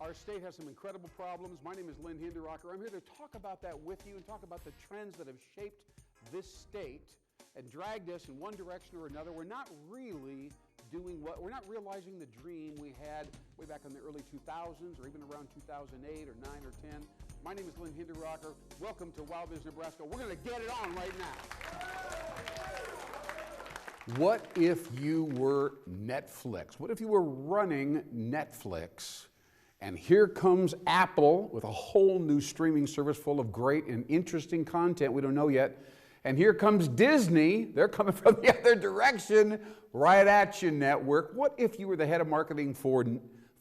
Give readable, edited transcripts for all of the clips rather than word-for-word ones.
Our state has some incredible problems. My name is Lynn Hinderrocker. I'm here to talk about that with you and talk about the trends that have shaped this state and dragged us in one direction or another. We're not really we're not realizing the dream we had way back in the early 2000s or even around 2008 or 9 or 10. My name is Lynn Hinderrocker. Welcome to WOWBIZ Nebraska. We're going to get it on right now. What if you were Netflix? What if you were running Netflix? And here comes Apple with a whole new streaming service full of great and interesting content we don't know yet. And here comes Disney. They're coming from the other direction, right at you, network. What if you were the head of marketing for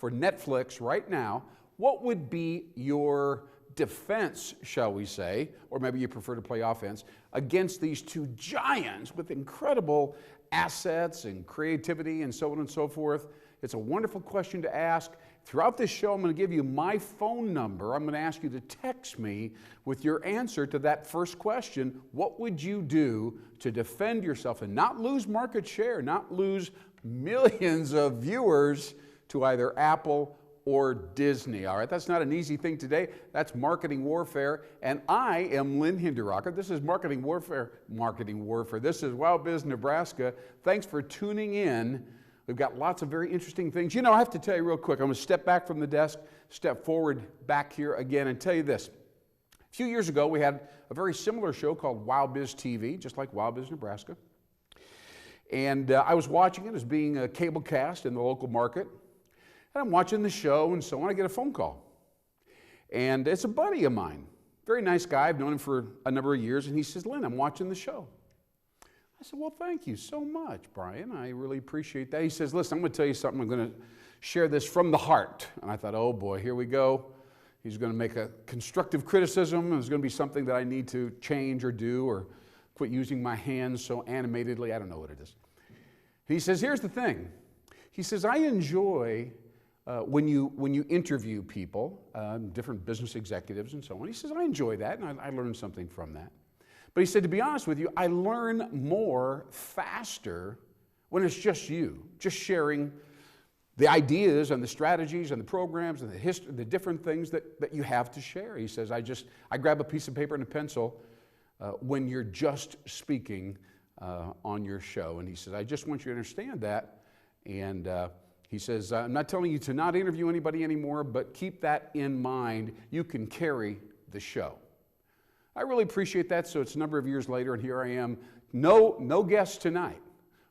Netflix right now? What would be your defense, shall we say, or maybe you prefer to play offense, against these two giants with incredible assets and creativity and so on and so forth? It's a wonderful question to ask. Throughout this show, I'm going to give you my phone number. I'm going to ask you to text me with your answer to that first question. What would you do to defend yourself and not lose market share, not lose millions of viewers to either Apple or Disney? All right, that's not an easy thing today. That's marketing warfare. And I am Lynn Hinderrocker. This is Marketing Warfare. This is WOWBIZ Nebraska. Thanks for tuning in. We've got lots of very interesting things. You know, I have to tell you real quick, I'm going to step back from the desk, step forward back here again and tell you this. A few years ago, we had a very similar show called WOWBIZ TV, just like WOWBIZ Nebraska. And I was watching it as being a cable cast in the local market. And I'm watching the show, and so on, I get a phone call. And it's a buddy of mine, very nice guy. I've known him for a number of years, and he says, Lynn, I'm watching the show. I said, well, thank you so much, Brian. I really appreciate that. He says, listen, I'm going to tell you something. I'm going to share this from the heart. And I thought, oh boy, here we go. He's going to make a constructive criticism. There's going to be something that I need to change or do or quit using my hands so animatedly. I don't know what it is. He says, here's the thing. He says, I enjoy when you interview people, different business executives and so on. He says, I enjoy that, and I learned something from that. But he said, to be honest with you, I learn more faster when it's just you, just sharing the ideas and the strategies and the programs and the history, the different things that you have to share. He says, I grab a piece of paper and a pencil when you're just speaking on your show. And he says, I just want you to understand that. And he says, I'm not telling you to not interview anybody anymore, but keep that in mind. You can carry the show. I really appreciate that. So it's a number of years later, and here I am. No guests tonight.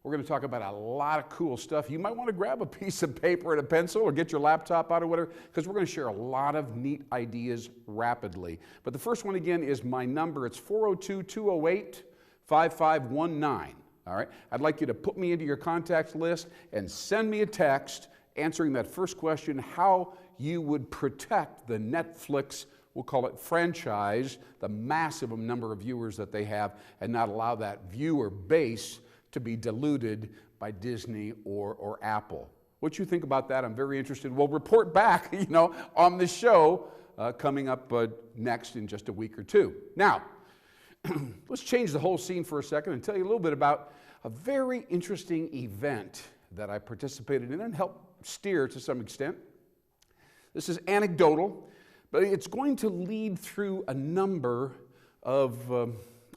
We're going to talk about a lot of cool stuff. You might want to grab a piece of paper and a pencil or get your laptop out or whatever, because we're going to share a lot of neat ideas rapidly. But the first one, again, is my number. It's 402-208-5519. All right? I'd like you to put me into your contacts list and send me a text answering that first question, how you would protect the Netflix, we'll call it franchise, the massive number of viewers that they have, and not allow that viewer base to be diluted by Disney or Apple. What you think about that? I'm very interested. We'll report back, on the show coming up next in just a week or two. Now, let's change the whole scene for a second and tell you a little bit about a very interesting event that I participated in and helped steer to some extent. This is anecdotal, but it's going to lead through a number of,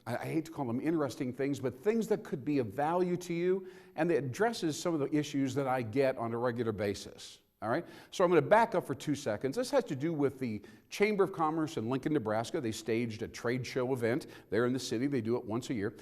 I hate to call them interesting things, but things that could be of value to you, and it addresses some of the issues that I get on a regular basis. All right? So I'm going to back up for 2 seconds. This has to do with the Chamber of Commerce in Lincoln, Nebraska. They staged a trade show event there in the city. They do it once a year.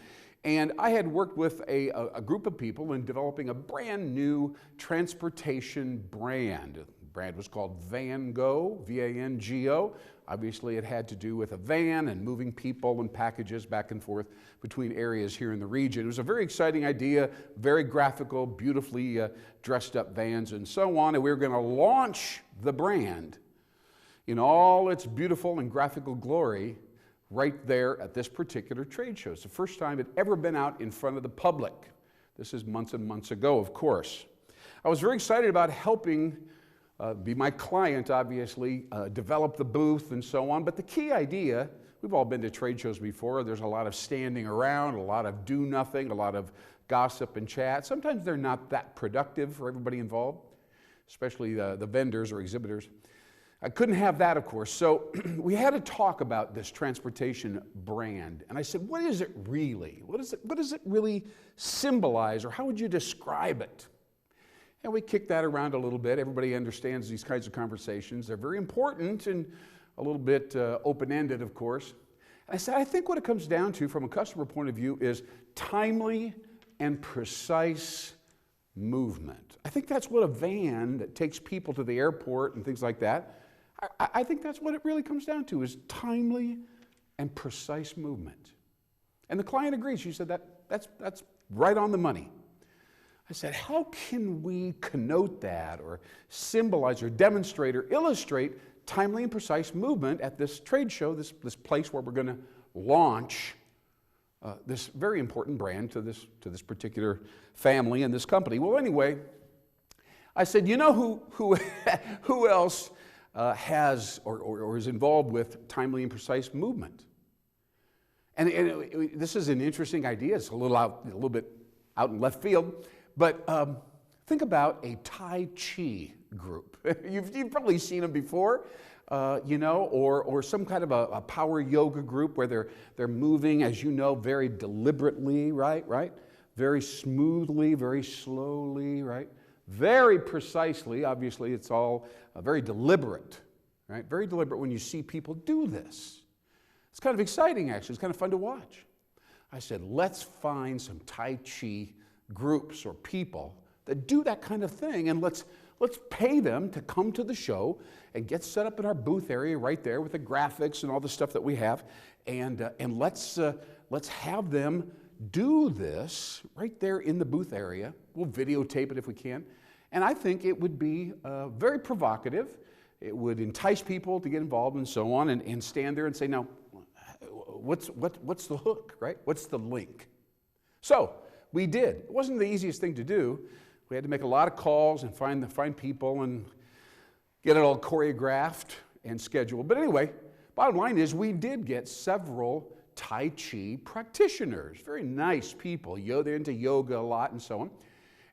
And I had worked with a group of people in developing a brand new transportation brand. The brand was called VanGo, V-A-N-G-O. Obviously, it had to do with a van and moving people and packages back and forth between areas here in the region. It was a very exciting idea, very graphical, beautifully dressed up vans and so on. And we were going to launch the brand in all its beautiful and graphical glory right there at this particular trade show. It's the first time it had ever been out in front of the public. This is months and months ago, of course. I was very excited about helping be my client, obviously, develop the booth and so on. But the key idea, we've all been to trade shows before. There's a lot of standing around, a lot of do nothing, a lot of gossip and chat. Sometimes they're not that productive for everybody involved, especially the vendors or exhibitors. I couldn't have that, of course. So we had to talk about this transportation brand. And I said, what is it really? What does it really symbolize, or how would you describe it? And we kicked that around a little bit. Everybody understands these kinds of conversations. They're very important and a little bit open-ended, of course. And I said, I think what it comes down to from a customer point of view is timely and precise movement. I think that's what a van that takes people to the airport and things like that, I think that's what it really comes down to, is timely and precise movement. And the client agrees. She said, that's right on the money. I said, how can we connote that or symbolize or demonstrate or illustrate timely and precise movement at this trade show, this place where we're going to launch this very important brand to this particular family and this company? Well, anyway, I said, you know who else has or is involved with timely and precise movement? And this is an interesting idea. It's a little bit out in left field, but think about a Tai Chi group. You've probably seen them before, or some kind of a power yoga group where they're moving, as you know, very deliberately, right? Very smoothly, very slowly, right? Very precisely. Obviously, it's all very deliberate, right? Very deliberate when you see people do this. It's kind of exciting, actually. It's kind of fun to watch. I said, let's find some Tai Chi groups or people that do that kind of thing, and let's pay them to come to the show and get set up in our booth area right there with the graphics and all the stuff that we have, and let's have them do this right there in the booth area. We'll videotape it if we can, and I think it would be very provocative. It would entice people to get involved and so on, and stand there and say, now, what's the hook, right? What's the link? So we did. It wasn't the easiest thing to do. We had to make a lot of calls and find people and get it all choreographed and scheduled. But anyway, bottom line is we did get several Tai Chi practitioners, very nice people. They're into yoga a lot and so on.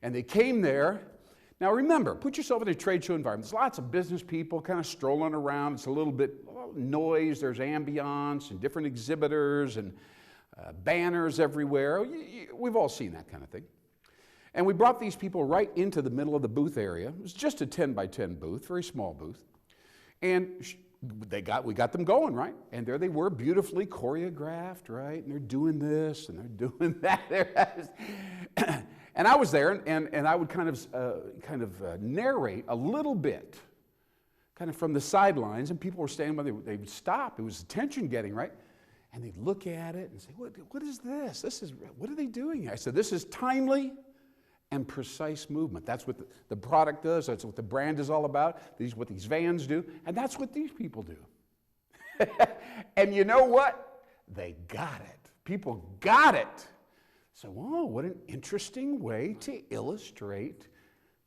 And they came there. Now remember, put yourself in a trade show environment. There's lots of business people kind of strolling around. It's a little bit noise. There's ambiance and different exhibitors and banners everywhere. We've all seen that kind of thing. And we brought these people right into the middle of the booth area. It was just a 10 by 10 booth, very small booth. And we got them going, right? And there they were, beautifully choreographed, right? And they're doing this and they're doing that. And I was there, and I would kind of narrate a little bit, kind of from the sidelines, and people were standing by. They would stop. It was attention getting, right? And they'd look at it and say, "What is this? What are they doing here?" I said, "This is timely and precise movement. That's what the product does. That's what the brand is all about. What these vans do, and that's what these people do." And you know what? They got it. People got it. So, oh, what an interesting way to illustrate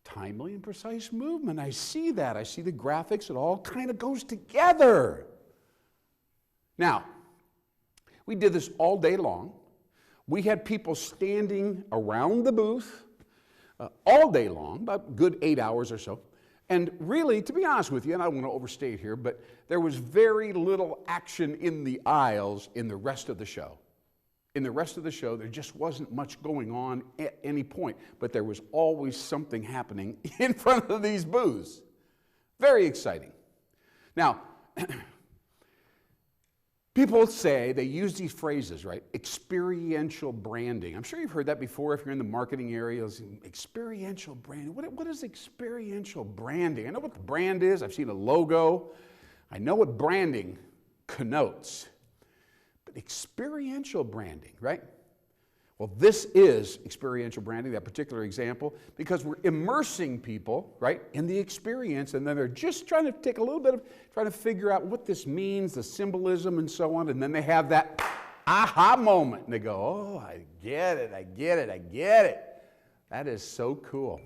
timely and precise movement. I see that. I see the graphics. It all kind of goes together. Now, we did this all day long. We had people standing around the booth all day long, about a good 8 hours or so. And really, to be honest with you, and I don't want to overstate here, but there was very little action in the aisles in the rest of the show. In the rest of the show, there just wasn't much going on at any point, but there was always something happening in front of these booths. Very exciting. Now, people say, they use these phrases, right? Experiential branding. I'm sure you've heard that before if you're in the marketing areas. Experiential branding. What is experiential branding? I know what the brand is. I've seen a logo. I know what branding connotes. But experiential branding, right? Well, this is experiential branding, that particular example, because we're immersing people, right, in the experience, and then they're just trying to take a little bit of, trying to figure out what this means, the symbolism and so on, and then they have that aha moment, and they go, oh, I get it. That is so cool.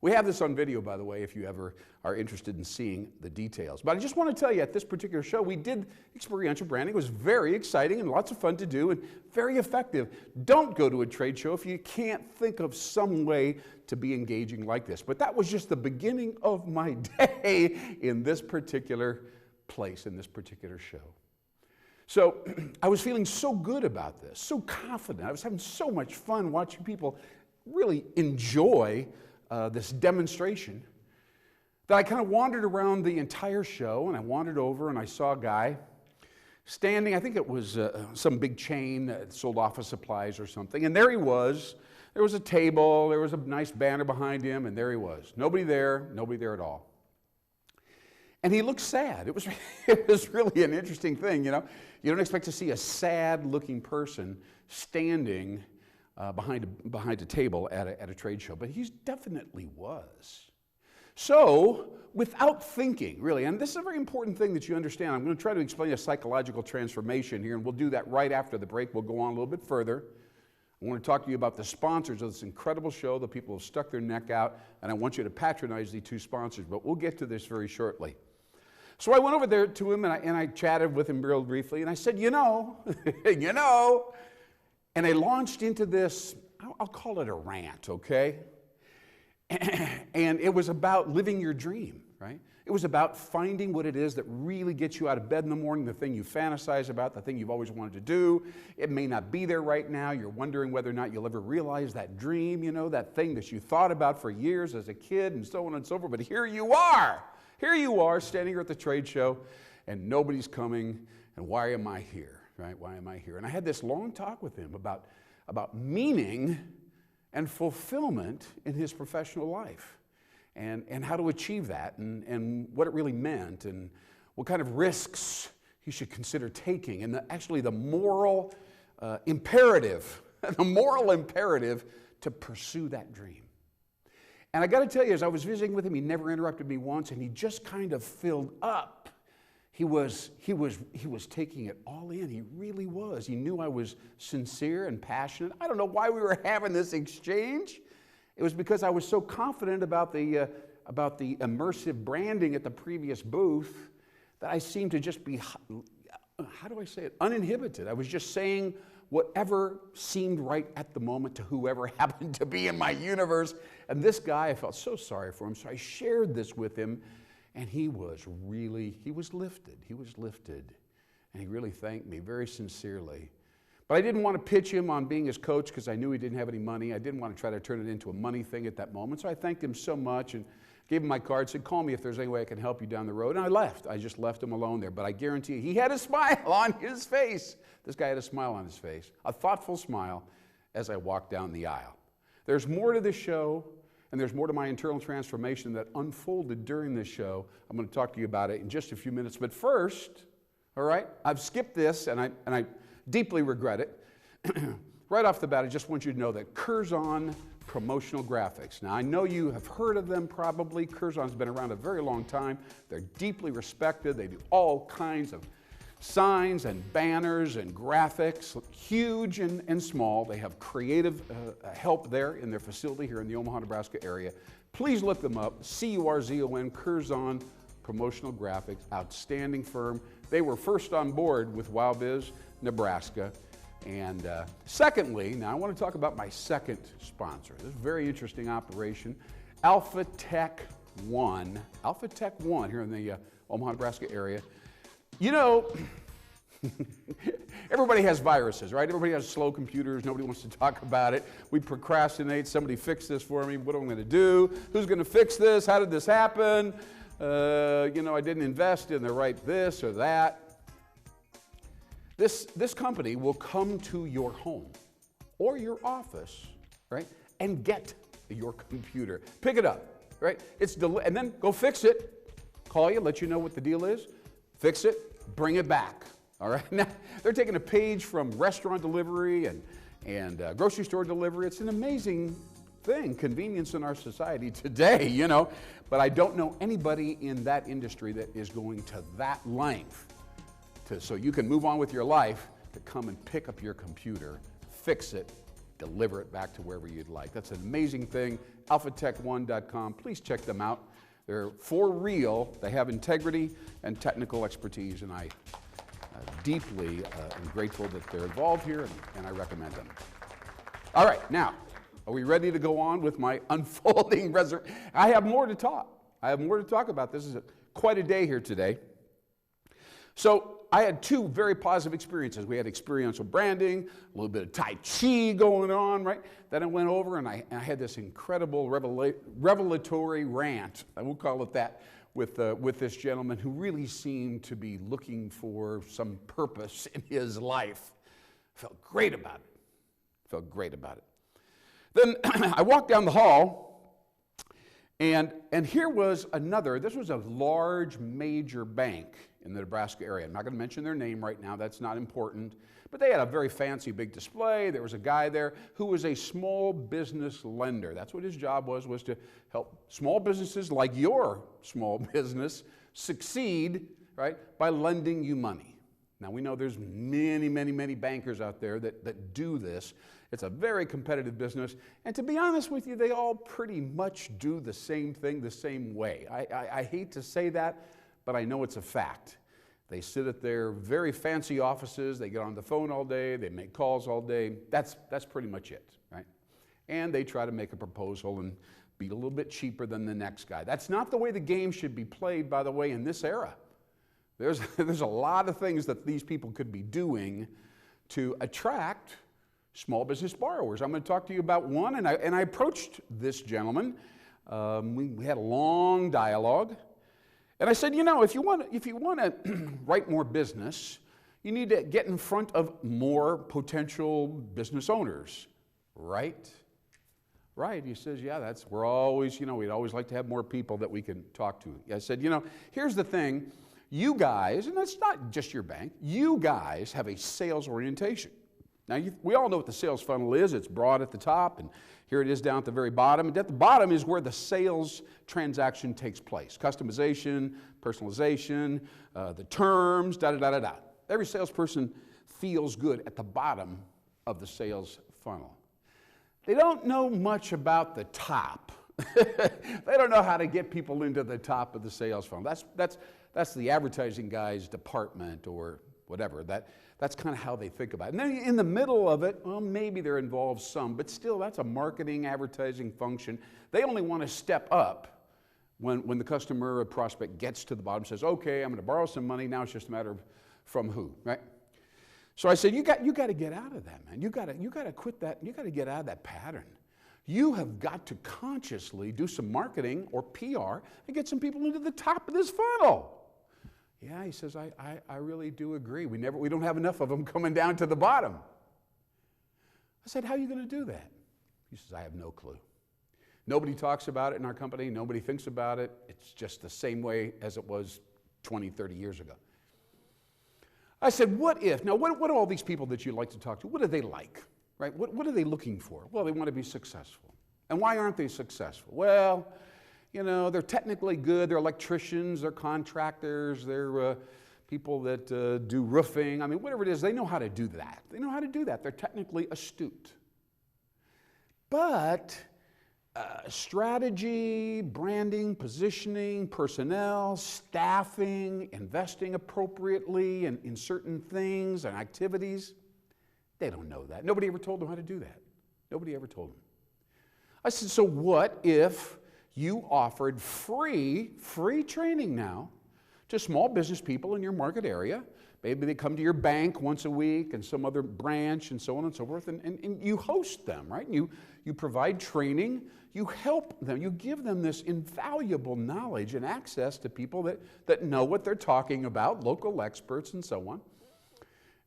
We have this on video, by the way, if you ever are interested in seeing the details. But I just want to tell you, at this particular show, we did experiential branding. It was very exciting and lots of fun to do and very effective. Don't go to a trade show if you can't think of some way to be engaging like this. But that was just the beginning of my day in this particular place, in this particular show. So I was feeling so good about this, so confident. I was having so much fun watching people really enjoy this demonstration that I kind of wandered around the entire show, and I wandered over and I saw a guy standing. I think it was some big chain that sold office supplies or something, and there he was. There was a table, there was a nice banner behind him, and there he was. Nobody there at all. And he looked sad. It was really an interesting thing, you know. You don't expect to see a sad-looking person standing behind a table at a trade show, but he definitely was. So, without thinking, really, and this is a very important thing that you understand. I'm going to try to explain a psychological transformation here, and we'll do that right after the break. We'll go on a little bit further. I want to talk to you about the sponsors of this incredible show. The people who have stuck their neck out, and I want you to patronize the two sponsors, but we'll get to this very shortly. So I went over there to him, and I chatted with him real briefly, and I said, you know, and I launched into this, I'll call it a rant, okay? And it was about living your dream, right? It was about finding what it is that really gets you out of bed in the morning, the thing you fantasize about, the thing you've always wanted to do. It may not be there right now. You're wondering whether or not you'll ever realize that dream, you know, that thing that you thought about for years as a kid and so on and so forth. But here you are. Here you are standing here at the trade show, and nobody's coming, and why am I here, right? Why am I here? And I had this long talk with him about meaning and fulfillment in his professional life, and how to achieve that, and what it really meant, and what kind of risks he should consider taking, and actually the moral imperative, the moral imperative to pursue that dream. And I got to tell you, as I was visiting with him, he never interrupted me once, and he just kind of filled up. He was taking it all in. He really was. He knew I was sincere and passionate. I don't know why we were having this exchange. It was because I was so confident about the immersive branding at the previous booth that I seemed to just be, how do I say it, uninhibited. I was just saying whatever seemed right at the moment to whoever happened to be in my universe. And this guy, I felt so sorry for him, so I shared this with him, and he was lifted. He was lifted, and he really thanked me very sincerely. But I didn't want to pitch him on being his coach because I knew he didn't have any money. I didn't want to try to turn it into a money thing at that moment, so I thanked him so much and gave him my card, said, call me if there's any way I can help you down the road, and I left. I just left him alone there, but I guarantee you, he had a smile on his face. This guy had a smile on his face, a thoughtful smile as I walked down the aisle. There's more to this show, and there's more to my internal transformation that unfolded during this show. I'm going to talk to you about it in just a few minutes. But first, all right, I've skipped this, and I deeply regret it. Right off the bat, I just want you to know that Curzon Promotional Graphics. Now, I know you have heard of them probably. Curzon's been around a very long time. They're deeply respected. They do all kinds of signs and banners and graphics, huge and small. They have creative help there in their facility here in the Omaha, Nebraska area. Please look them up, Curzon, Curzon Promotional Graphics, outstanding firm. They were first on board with WOWBIZ Nebraska. And secondly, now I want to talk about my second sponsor. This is a very interesting operation, Alpha Tech One here in the Omaha, Nebraska area. You know, everybody has viruses, right? Everybody has slow computers. Nobody wants to talk about it. We procrastinate. Somebody fix this for me. What am I going to do? Who's going to fix this? How did this happen? You know, I didn't invest in the right this or that. This company will come to your home or your office, right, and get your computer. Pick it up, right? And then go fix it. Call you, let you know what the deal is. Fix it, bring it back, all right? Now, they're taking a page from restaurant delivery and grocery store delivery. It's an amazing thing, convenience in our society today, you know, but I don't know anybody in that industry that is going to that length so you can move on with your life to come and pick up your computer, fix it, deliver it back to wherever you'd like. That's an amazing thing. alphatech1.com. Please check them out. They're for real. They have integrity and technical expertise, and I deeply am grateful that they're involved here, and I recommend them. All right, now, are we ready to go on with my unfolding resurrection? I have more to talk. I have more to talk about. This is quite a day here today. So I had two very positive experiences. We had experiential branding, a little bit of Tai Chi going on, right? Then I went over and I had this incredible revelatory rant, I will call it that, with this gentleman who really seemed to be looking for some purpose in his life. Felt great about it. Felt great about it. Then I walked down the hall, and here was another. This was a large, major bank in the Nebraska area. I'm not going to mention their name right now. That's not important. But they had a very fancy big display. There was a guy there who was a small business lender. That's what his job was to help small businesses like your small business succeed, right, by lending you money. Now, we know there's many, many, many bankers out there that do this. It's a very competitive business. And to be honest with you, they all pretty much do the same thing the same way. I hate to say that, but I know it's a fact. They sit at their very fancy offices, they get on the phone all day, they make calls all day. That's pretty much it, right? And they try to make a proposal and be a little bit cheaper than the next guy. That's not the way the game should be played, by the way, in this era. There's a lot of things that these people could be doing to attract small business borrowers. I'm going to talk to you about one, and I approached this gentleman. We had a long dialogue. And I said, you know, if you want to write more business, you need to get in front of more potential business owners, right? Right. He says, yeah, we're always, we'd always like to have more people that we can talk to. I said, here's the thing. You guys, and that's not just your bank, you guys have a sales orientation. Now, we all know what the sales funnel is. It's broad at the top, and here it is down at the very bottom. And at the bottom is where the sales transaction takes place. Customization, personalization, the terms, da-da-da-da-da. Every salesperson feels good at the bottom of the sales funnel. They don't know much about the top. They don't know how to get people into the top of the sales funnel. That's the advertising guy's department or whatever. That's kind of how they think about it. And then in the middle of it, well, maybe they're involved some, but still that's a marketing, advertising function. They only want to step up when the customer or prospect gets to the bottom, says, okay, I'm going to borrow some money. Now it's just a matter of from who, right? So I said, you got to get out of that, man. You got to quit that. You got to get out of that pattern. You have got to consciously do some marketing or PR and get some people into the top of this funnel. Yeah, he says, I really do agree. We don't have enough of them coming down to the bottom. I said, how are you going to do that? He says, I have no clue. Nobody talks about it in our company. Nobody thinks about it. It's just the same way as it was 20, 30 years ago. I said, what if? Now, what are all these people that you like to talk to? What do they like, right? What are they looking for? Well, they want to be successful. And why aren't they successful? Well, they're technically good. They're electricians, they're contractors, they're people that do roofing. I mean, whatever it is, they know how to do that. They know how to do that. They're technically astute. But strategy, branding, positioning, personnel, staffing, investing appropriately in certain things and activities, they don't know that. Nobody ever told them how to do that. Nobody ever told them. I said, so what if you offered free training now to small business people in your market area? Maybe they come to your bank once a week and some other branch and so on and so forth, and you host them, right? And you provide training, you help them, you give them this invaluable knowledge and access to people that know what they're talking about, local experts and so on.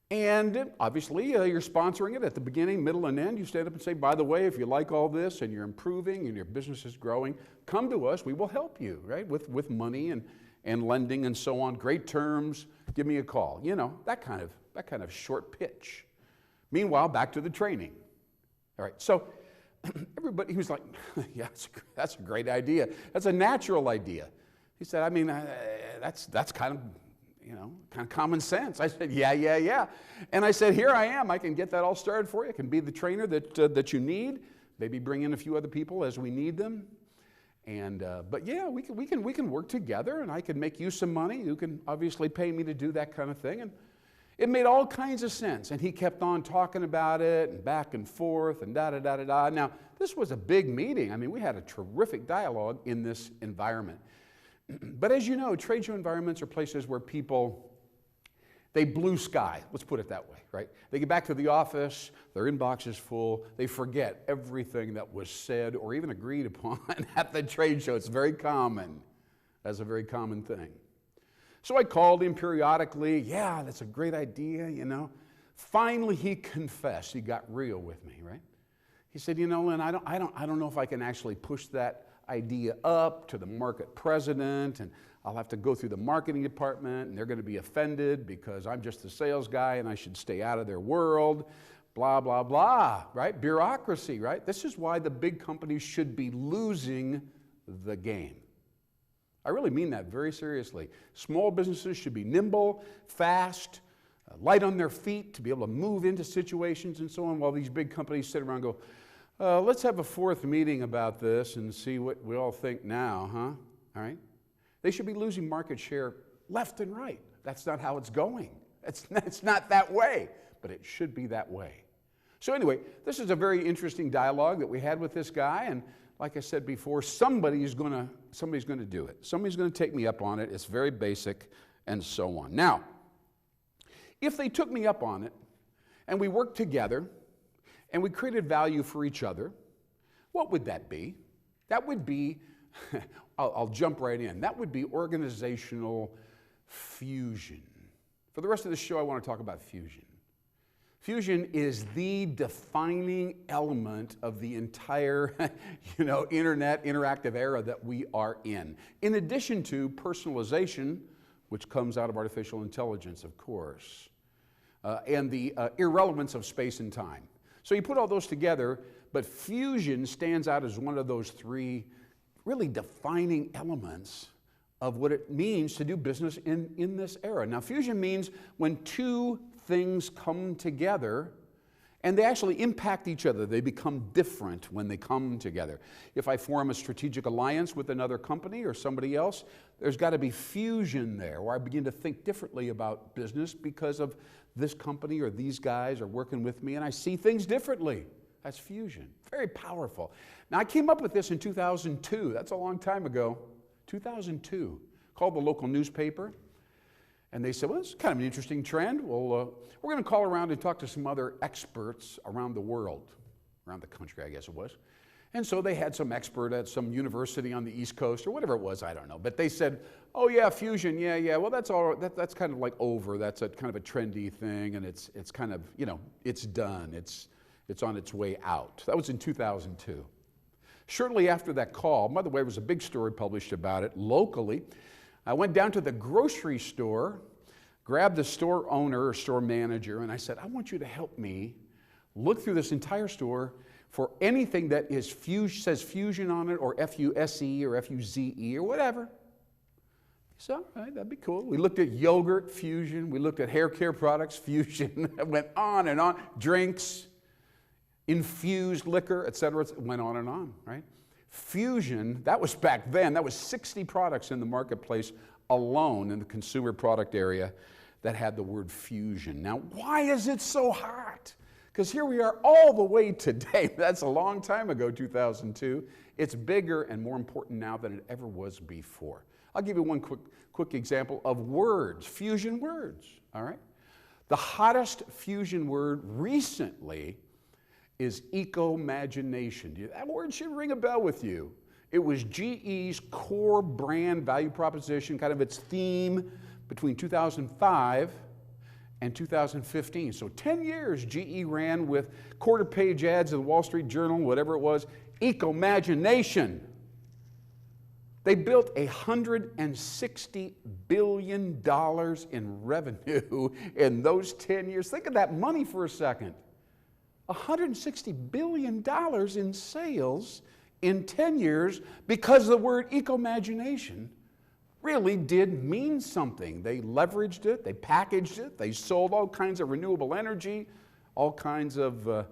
And obviously, you're sponsoring it at the beginning, middle, and end. You stand up and say, by the way, if you like all this and you're improving and your business is growing, come to us. We will help you, right, with money and lending and so on. Great terms. Give me a call. That kind of short pitch. Meanwhile, back to the training. All right, so everybody was like, yeah, that's a great idea. That's a natural idea. He said, I mean, that's kind of, kind of common sense. I said, yeah. And I said, here I am. I can get that all started for you. I can be the trainer that you need. Maybe bring in a few other people as we need them. And but yeah, we can work together, and I can make you some money. You can obviously pay me to do that kind of thing. And it made all kinds of sense. And he kept on talking about it, and back and forth, and da-da-da-da-da. Now, this was a big meeting. I mean, we had a terrific dialogue in this environment. But as you know, trade show environments are places where people, they blue sky, let's put it that way, right? They get back to the office, their inbox is full, they forget everything that was said or even agreed upon at the trade show. It's very common. That's a very common thing. So I called him periodically. Yeah, that's a great idea, Finally, he confessed. He got real with me, right? He said, Lynn, I don't know if I can actually push that idea up to the market president, and I'll have to go through the marketing department, and they're going to be offended because I'm just the sales guy and I should stay out of their world, blah, blah, blah, right? Bureaucracy, right? This is why the big companies should be losing the game. I really mean that very seriously. Small businesses should be nimble, fast, light on their feet to be able to move into situations and so on, while these big companies sit around and go, let's have a fourth meeting about this and see what we all think now, huh? All right? They should be losing market share left and right. That's not how it's going. It's not that way, but it should be that way. So anyway, this is a very interesting dialogue that we had with this guy, and like I said before, somebody's going to do it. Somebody's going to take me up on it. It's very basic and so on. Now, if they took me up on it and we worked together and we created value for each other, what would that be? That would be, I'll jump right in, that would be organizational fusion. For the rest of the show, I want to talk about fusion. Fusion is the defining element of the entire, internet interactive era that we are in addition to personalization, which comes out of artificial intelligence, of course, and the irrelevance of space and time. So you put all those together, but fusion stands out as one of those three really defining elements of what it means to do business in this era. Now, fusion means when two things come together and they actually impact each other. They become different when they come together. If I form a strategic alliance with another company or somebody else, there's got to be fusion there, where I begin to think differently about business because of this company or these guys are working with me, and I see things differently. That's fusion. Very powerful. Now, I came up with this in 2002. That's a long time ago. 2002. Called the local newspaper. And they said, well, this is kind of an interesting trend. Well, we're going to call around and talk to some other experts around the world, around the country, I guess it was. And so they had some expert at some university on the East Coast or whatever it was, I don't know. But they said, oh yeah, fusion, yeah, well that's all. That's kind of like over. That's a kind of a trendy thing, and it's kind of, it's done. It's on its way out. That was in 2002. Shortly after that call, by the way, there was a big story published about it locally. I went down to the grocery store, grabbed the store owner or store manager, and I said, I want you to help me look through this entire store for anything that is says fusion on it, or F-U-S-E or F-U-Z-E or whatever. He said, all right, that'd be cool. We looked at yogurt, fusion. We looked at hair care products, fusion. It went on and on. Drinks, infused liquor, et cetera. It went on and on, right? Fusion, that was back then, that was 60 products in the marketplace alone in the consumer product area that had the word fusion. Now, why is it so hot? Because here we are all the way today. That's a long time ago, 2002. It's bigger and more important now than it ever was before. I'll give you one quick example of words, fusion words, all right? The hottest fusion word recently is eco-imagination. That word should ring a bell with you. It was GE's core brand value proposition, kind of its theme between 2005 and 2015. So 10 years GE ran with quarter-page ads in the Wall Street Journal, whatever it was, eco-imagination. They built $160 billion in revenue in those 10 years. Think of that money for a second. $160 billion in sales in 10 years because of the word eco-imagination really did mean something. They leveraged it, they packaged it, they sold all kinds of renewable energy, all kinds of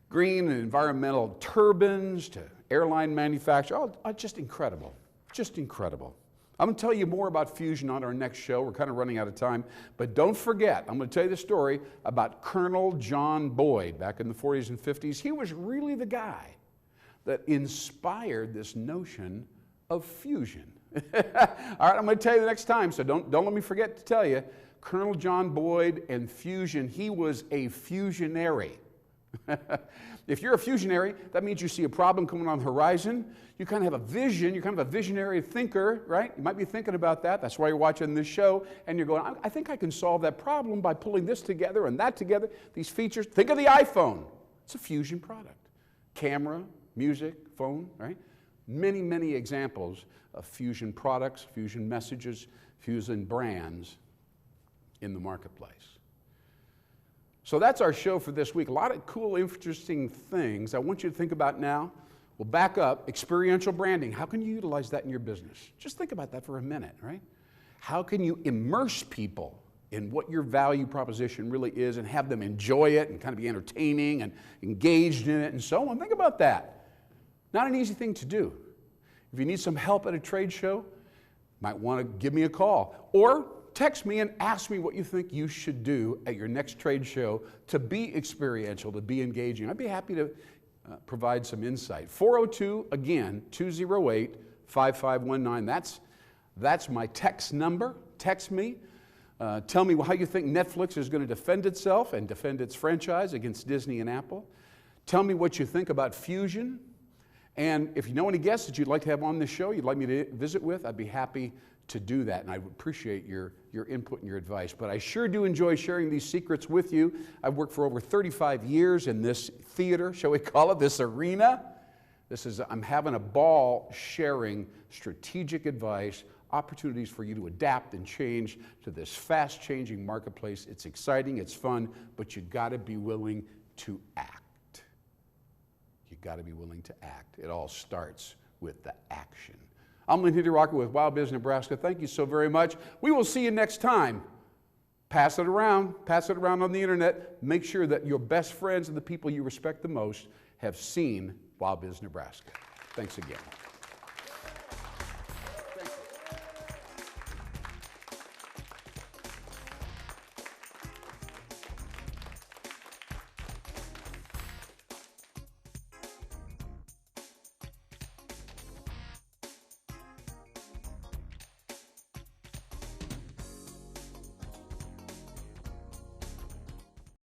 green and environmental turbines to airline manufacture. Oh, just incredible, just incredible. I'm going to tell you more about fusion on our next show. We're kind of running out of time. But don't forget, I'm going to tell you the story about Colonel John Boyd back in the 40s and 50s. He was really the guy that inspired this notion of fusion. All right, I'm going to tell you the next time, so don't let me forget to tell you. Colonel John Boyd and fusion, he was a fusionary. If you're a fusionary, that means you see a problem coming on the horizon. You kind of have a vision. You're kind of a visionary thinker, right? You might be thinking about that. That's why you're watching this show. And you're going, I think I can solve that problem by pulling this together and that together. These features. Think of the iPhone. It's a fusion product. Camera, music, phone, right? Many, many examples of fusion products, fusion messages, fusion brands in the marketplace. So that's our show for this week. A lot of cool, interesting things I want you to think about now. We'll back up. Experiential branding. How can you utilize that in your business? Just think about that for a minute, right? How can you immerse people in what your value proposition really is and have them enjoy it and kind of be entertaining and engaged in it and so on? Think about that. Not an easy thing to do. If you need some help at a trade show, you might want to give me a call or text me and ask me what you think you should do at your next trade show to be experiential, to be engaging. I'd be happy to provide some insight. 402, again, 208-5519. That's my text number. Text me. Tell me how you think Netflix is going to defend itself and defend its franchise against Disney and Apple. Tell me what you think about fusion. And if you know any guests that you'd like to have on this show, you'd like me to visit with, I'd be happy to do that, and I would appreciate your input and your advice. But I sure do enjoy sharing these secrets with you. I've worked for over 35 years in this theater, shall we call it, this arena. I'm having a ball sharing strategic advice, opportunities for you to adapt and change to this fast-changing marketplace. It's exciting, it's fun, but you got to be willing to act. You got to be willing to act. It all starts with the action. I'm Lynn Rocker with WOWBIZ Nebraska. Thank you so very much. We will see you next time. Pass it around on the internet. Make sure that your best friends and the people you respect the most have seen WOWBIZ Nebraska. Thanks again.